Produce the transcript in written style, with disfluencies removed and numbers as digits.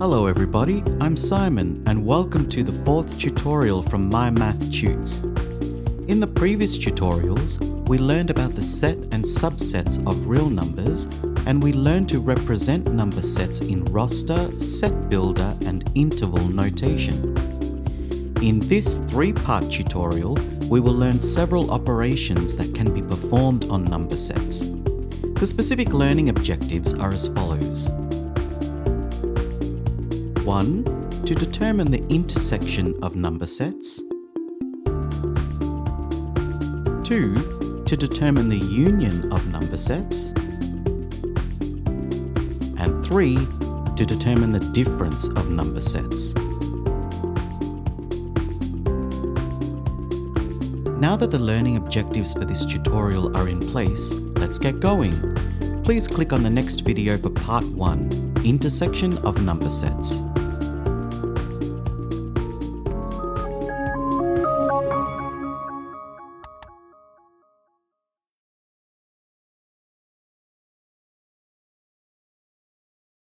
Hello everybody, I'm Simon and welcome to the fourth tutorial from my Math Tutes. In the previous tutorials, we learned about the set and subsets of real numbers, and we learned to represent number sets in roster, set builder and interval notation. In this three-part tutorial, we will learn several operations that can be performed on number sets. The specific learning objectives are as follows. 1. To determine the intersection of number sets. 2. To determine the union of number sets. And 3. To determine the difference of number sets. Now that the learning objectives for this tutorial are in place, let's get going. Please click on the next video for part 1, Intersection of Number Sets.